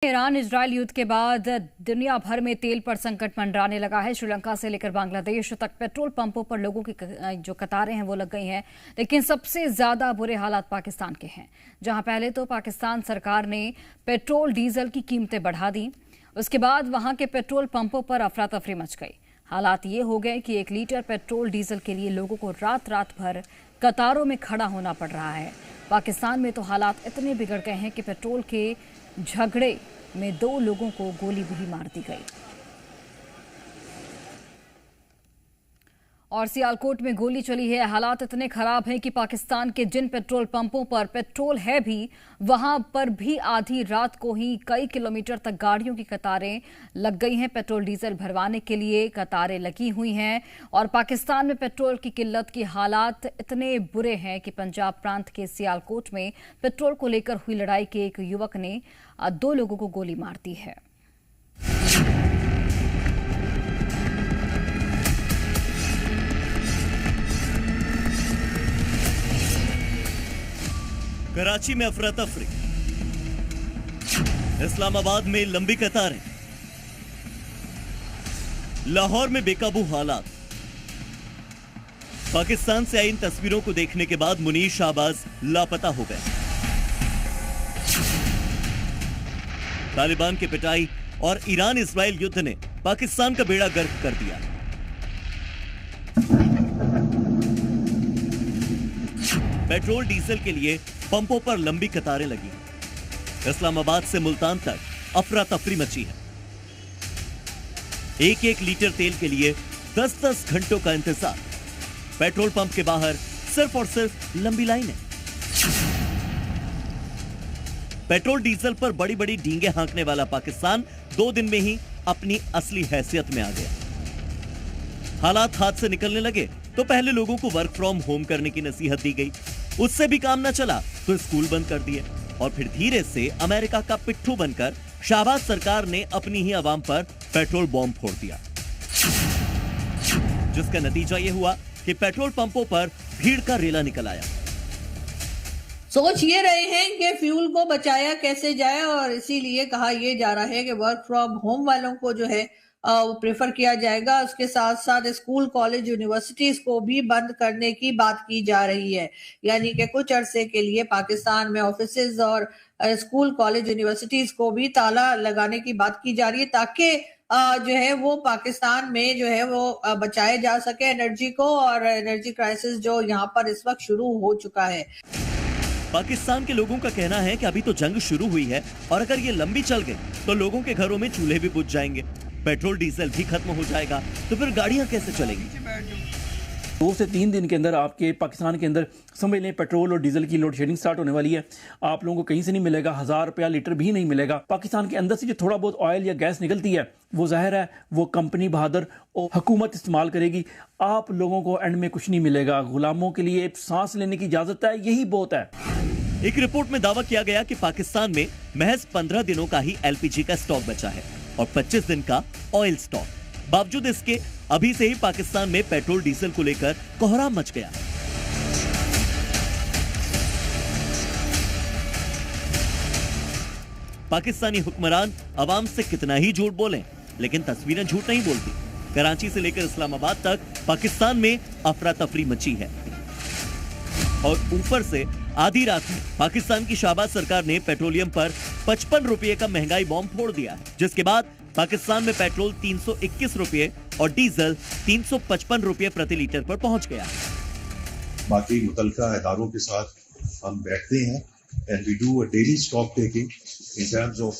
Iran Israel युद्ध के बाद दुनिया भर में तेल पर संकट मंडराने लगा है। श्रीलंका से लेकर बांग्लादेश तक पेट्रोल पंपों पर लोगों की जो कतारें हैं वो लग गई हैं। लेकिन सबसे ज्यादा बुरे हालात पाकिस्तान के हैं, जहां पहले तो पाकिस्तान सरकार ने पेट्रोल डीजल की कीमतें बढ़ा दी। उसके बाद वहां के पेट्रोल पंपों पर अफरा तफरी मच गई। हालात ये हो गए कि 1 लीटर पेट्रोल डीजल के लिए लोगों को रात रात भर कतारों में खड़ा होना पड़ रहा है। पाकिस्तान में तो हालात इतने बिगड़ गए हैं कि पेट्रोल के झगड़े में 2 लोगों को गोली भी मार दी गई। और सियालकोट में गोली चली है। हालात इतने खराब हैं कि पाकिस्तान के जिन पेट्रोल पंपों पर पेट्रोल है भी, वहां पर भी आधी रात को ही कई किलोमीटर तक गाड़ियों की कतारें लग गई हैं। पेट्रोल डीजल भरवाने के लिए कतारें लगी हुई हैं। और पाकिस्तान में पेट्रोल की किल्लत की हालात इतने बुरे हैं कि पंजाब प्रांत के सियालकोट में पेट्रोल को लेकर हुई लड़ाई के एक युवक ने 2 लोगों को गोली मार दी है। कराची में अफरा तफरी, इस्लामाबाद में लंबी कतारें, लाहौर में बेकाबू हालात। पाकिस्तान से आई इन तस्वीरों को देखने के बाद मुनीर शाहबाज लापता हो गए। तालिबान की पिटाई और ईरान इजरायल युद्ध ने पाकिस्तान का बेड़ा गर्क कर दिया। पेट्रोल डीजल के लिए पंपों पर लंबी कतारें लगी। इस्लामाबाद से मुल्तान तक अफरा तफरी मची है। 1-1 लीटर तेल के लिए 10-10 घंटों का इंतजार। पेट्रोल पंप के बाहर सिर्फ और सिर्फ लंबी लाइनें। पेट्रोल डीजल पर बड़ी बड़ी डींगे हाँकने वाला पाकिस्तान 2 दिन में ही अपनी असली हैसियत में आ गया। हालात हाथ से निकलने लगे तो पहले लोगों को वर्क फ्रॉम होम करने की नसीहत दी गई। उससे भी काम न चला तो स्कूल बंद कर दिए। और फिर धीरे से अमेरिका का पिट्ठू बनकर शाहबाज सरकार ने अपनी ही आवाम पर पेट्रोल बॉम्ब फोड़ दिया, जिसका नतीजा यह हुआ कि पेट्रोल पंपों पर भीड़ का रेला निकल आया। सोच ये रहे हैं कि फ्यूल को बचाया कैसे जाए, और इसीलिए कहा यह जा रहा है कि वर्क फ्रॉम होम वालों को जो है वो प्रेफर किया जाएगा। उसके साथ साथ स्कूल, कॉलेज, यूनिवर्सिटीज को भी बंद करने की बात की जा रही है। यानी कि कुछ अरसे के लिए पाकिस्तान में ऑफिसेज और स्कूल, कॉलेज, यूनिवर्सिटीज को भी ताला लगाने की बात की जा रही है, ताकि जो है वो पाकिस्तान में जो है वो बचाया जा सके एनर्जी को, और एनर्जी क्राइसिस जो यहाँ पर इस वक्त शुरू हो चुका है। पाकिस्तान के लोगों का कहना है कि अभी तो जंग शुरू हुई है और अगर ये लंबी चल गई तो लोगों के घरों में चूल्हे भी बुझ जाएंगे, पेट्रोल डीजल भी खत्म हो जाएगा, तो फिर गाड़ियां कैसे चलेंगी। 2 से 3 दिन के अंदर आपके पाकिस्तान के अंदर समझ लें पेट्रोल और डीजल की लोड शेडिंग स्टार्ट होने वाली है। आप लोगों को कहीं से नहीं मिलेगा, 1000 रुपया लीटर भी नहीं मिलेगा। पाकिस्तान के अंदर से जो थोड़ा बहुत ऑयल या गैस निकलती है वो जाहिर है वो कंपनी बहादुर और हुकूमत इस्तेमाल करेगी। आप लोगों को एंड में कुछ नहीं मिलेगा। गुलामों के लिए सांस लेने की इजाजत है, यही बहुत है। एक रिपोर्ट में दावा किया गया कि पाकिस्तान में महज 15 दिनों का ही एलपीजी का स्टॉक बचा है और 25 दिन का ऑयल स्टॉक। बावजूद इसके अभी से ही पाकिस्तान में पेट्रोल डीजल को लेकर कोहराम मच गया। पाकिस्तानी हुक्मरान अवाम से कितना ही झूठ बोलें, लेकिन तस्वीरें झूठ नहीं बोलती। कराची से लेकर इस्लामाबाद तक पाकिस्तान में अफरा तफरी मची है। और ऊपर से आधी रात में पाकिस्तान की शाहबाज सरकार ने पेट्रोलियम पर 55 रुपये का महंगाई बॉम्ब फोड़ दिया है, जिसके बाद पाकिस्तान में पेट्रोल 321 रुपये और डीजल 355 रुपये प्रति लीटर पर पहुंच गया है। बाकी मुतल्लिका इदारों के साथ हम बैठते हैं and we do a daily stock taking in terms of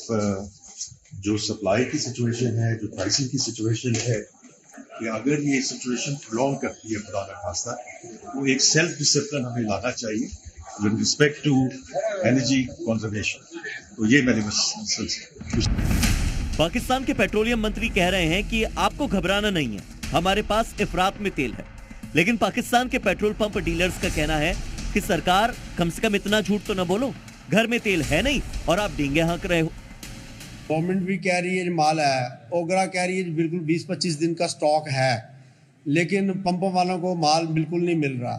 जो सप्लाई की सिचुएशन है, जो प्राइसिंग की सिचुएशन है, कि अगर ये सिचुएशन प्रोलॉन्ग करती है खुदा न खास्ता, तो एक सेल्फ डिसिप्लिन हमें लाना चाहिए with respect to energy conservation. तो ये मेरे मसले। पाकिस्तान के पेट्रोलियम मंत्री कह रहे हैं कि आपको घबराना नहीं है, हमारे पास इफरात में तेल है। लेकिन पाकिस्तान के पेट्रोल पंप डीलर्स का कहना है कि सरकार कम से कम इतना झूठ तो न बोलो, घर में तेल है नहीं और आप डींगे हाँक रहे हो। गवर्नमेंट भी कह रही है माल है, ओगरा कह रही है बिल्कुल 20-25 दिन का स्टॉक है, लेकिन पंपों वालों को माल बिल्कुल नहीं मिल रहा।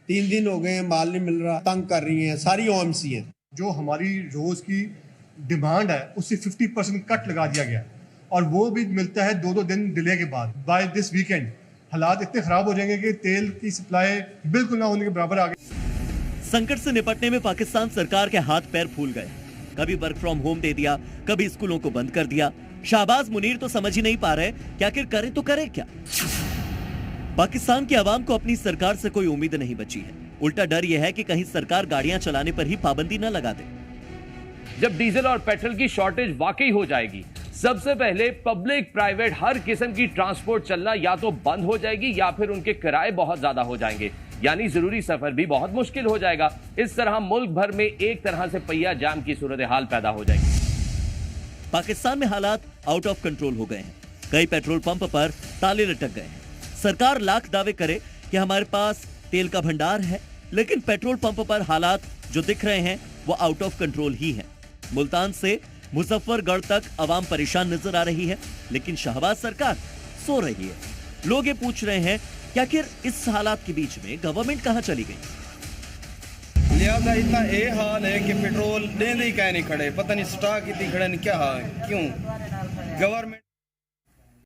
3 दिन हो गए माल नहीं मिल रहा, तंग कर रही हैं सारी ओएमसी हैं। जो हमारी रोज की डिमांड है उससे 50% कट लगा दिया गया और वो भी मिलता है 2-2 दिन डिले के बाद। बाय दिस वीकेंड हालात इतने खराब हो जाएंगे कि तेल की सप्लाई बिल्कुल ना होने के बराबर आ गई। संकट से निपटने में पाकिस्तान सरकार के हाथ पैर फूल गए। कभी वर्क फ्रॉम होम दे दिया, कभी स्कूलों को बंद कर दिया। शाहबाज मुनीर तो समझ ही नहीं पा रहे कि आखिर करें तो करें क्या। पाकिस्तान की आवाम को अपनी सरकार से कोई उम्मीद नहीं बची है। उल्टा डर यह है कि कहीं सरकार गाड़ियां चलाने पर ही पाबंदी न लगा दे। जब डीजल और पेट्रोल की शॉर्टेज वाकई हो जाएगी, सबसे पहले पब्लिक प्राइवेट हर किस्म की ट्रांसपोर्ट चलना या तो बंद हो जाएगी या फिर उनके किराए बहुत ज्यादा हो जाएंगे, यानी जरूरी सफर भी बहुत मुश्किल हो जाएगा। इस तरह मुल्क भर में एक तरह से पहिया जाम की सूरत हाल पैदा हो जाएगी। पाकिस्तान में हालात आउट ऑफ कंट्रोल हो गए हैं। कई पेट्रोल पंप पर ताले लटक गए हैं। सरकार लाख दावे करे कि हमारे पास तेल का भंडार है, लेकिन पेट्रोल पंप पर हालात जो दिख रहे हैं वो आउट ऑफ कंट्रोल ही हैं। मुल्तान से मुजफ्फरगढ़ तक आवाम परेशान नजर आ रही है, लेकिन शहबाज सरकार सो रही है। लोग ये पूछ रहे हैं कि आखिर इस हालात के बीच में गवर्नमेंट कहां चली गई। लिहाजा इतना ये हाल है कि पेट्रोल देने ही कहीं नहीं खड़े, पता नहीं स्टॉक इतनी खड़े नहीं क्या हाल, क्यों गवर्नमेंट